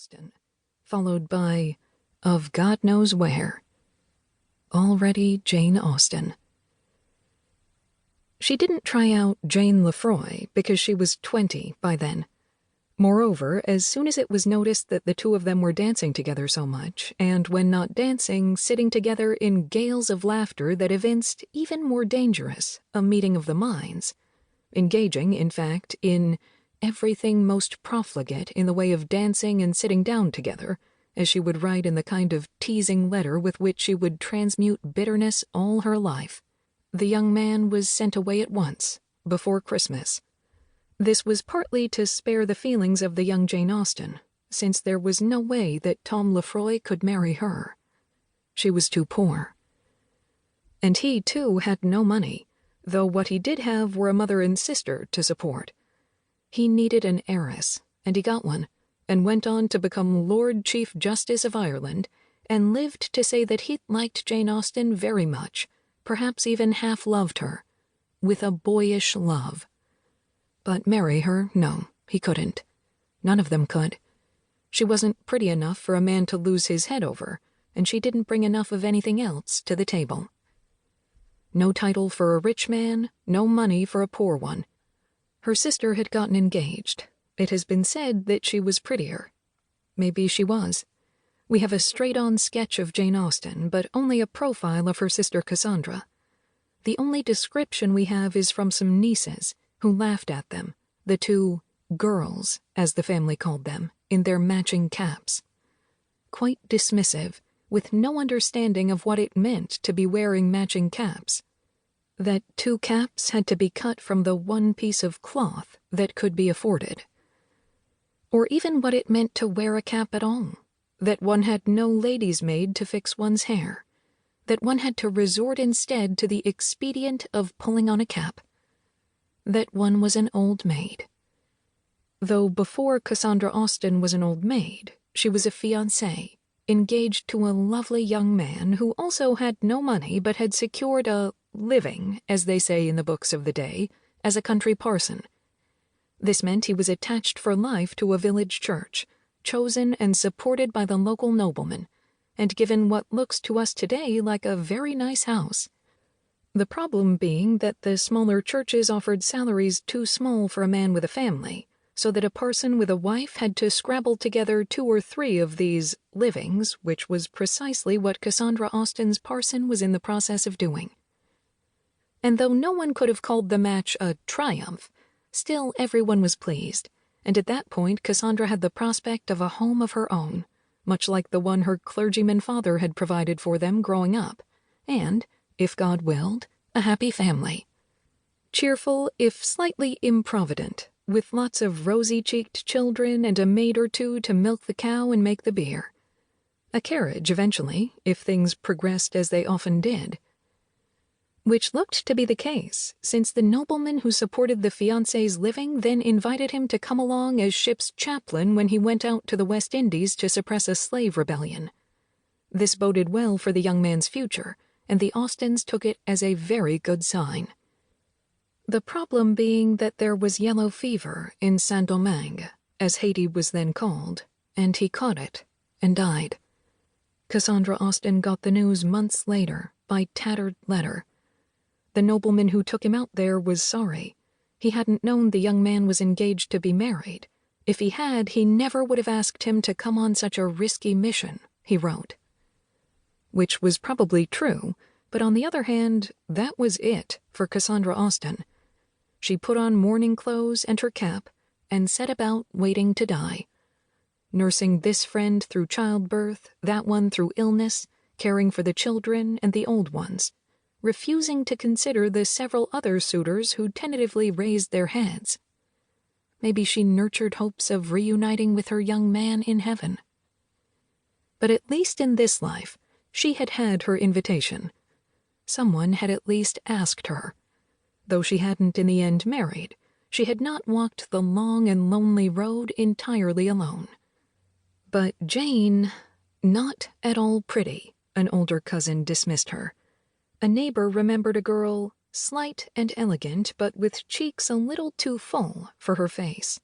Austen, followed by Of God Knows Where. Already Jane Austen. She didn't try out Jane Lefroy because she was 20 by then. Moreover, as soon as it was noticed that the two of them were dancing together so much, and when not dancing, sitting together in gales of laughter that evinced even more dangerous a meeting of the minds, engaging, in fact, in everything most profligate in the way of dancing and sitting down together, as she would write in the kind of teasing letter with which she would transmute bitterness all her life, the young man was sent away at once, before Christmas. This was partly to spare the feelings of the young Jane Austen, since there was no way that Tom Lefroy could marry her. She was too poor. And he, too, had no money, though what he did have were a mother and sister to support. He needed an heiress, and he got one, and went on to become Lord Chief Justice of Ireland, and lived to say that he liked Jane Austen very much, perhaps even half loved her, with a boyish love. But marry her, no, he couldn't. None of them could. She wasn't pretty enough for a man to lose his head over, and she didn't bring enough of anything else to the table. No title for a rich man, no money for a poor one. Her sister had gotten engaged. It has been said that she was prettier. Maybe she was. We have a straight-on sketch of Jane Austen, but only a profile of her sister Cassandra. The only description we have is from some nieces, who laughed at them, the two girls, as the family called them, in their matching caps. Quite dismissive, with no understanding of what it meant to be wearing matching caps. That two caps had to be cut from the one piece of cloth that could be afforded. Or even what it meant to wear a cap at all, that one had no lady's maid to fix one's hair, that one had to resort instead to the expedient of pulling on a cap, that one was an old maid. Though before Cassandra Austen was an old maid, she was a fiancée, engaged to a lovely young man who also had no money but had secured a living, as they say in the books of the day, as a country parson. This meant he was attached for life to a village church, chosen and supported by the local nobleman, and given what looks to us today like a very nice house. The problem being that the smaller churches offered salaries too small for a man with a family, so that a parson with a wife had to scrabble together 2 or 3 of these livings, which was precisely what Cassandra Austen's parson was in the process of doing. And though no one could have called the match a triumph, still everyone was pleased, and at that point Cassandra had the prospect of a home of her own, much like the one her clergyman father had provided for them growing up, and, if God willed, a happy family. Cheerful, if slightly improvident, with lots of rosy-cheeked children and a maid or two to milk the cow and make the beer. A carriage eventually, if things progressed as they often did. Which looked to be the case, since the nobleman who supported the fiancée's living then invited him to come along as ship's chaplain when he went out to the West Indies to suppress a slave rebellion. This boded well for the young man's future, and the Austens took it as a very good sign. The problem being that there was yellow fever in Saint-Domingue, as Haiti was then called, and he caught it and died. Cassandra Austen got the news months later by tattered letter. The nobleman who took him out there was sorry. He hadn't known the young man was engaged to be married. If he had, he never would have asked him to come on such a risky mission, he wrote. Which was probably true, but on the other hand, that was it for Cassandra Austen. She put on mourning clothes and her cap and set about waiting to die, nursing this friend through childbirth, that one through illness, caring for the children and the old ones, refusing to consider the several other suitors who tentatively raised their heads. Maybe she nurtured hopes of reuniting with her young man in heaven. But at least in this life, she had had her invitation. Someone had at least asked her. Though she hadn't in the end married, she had not walked the long and lonely road entirely alone. But Jane, not at all pretty, an older cousin dismissed her. A neighbor remembered a girl, slight and elegant, but with cheeks a little too full for her face.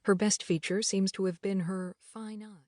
Her best feature seems to have been her fine eyes.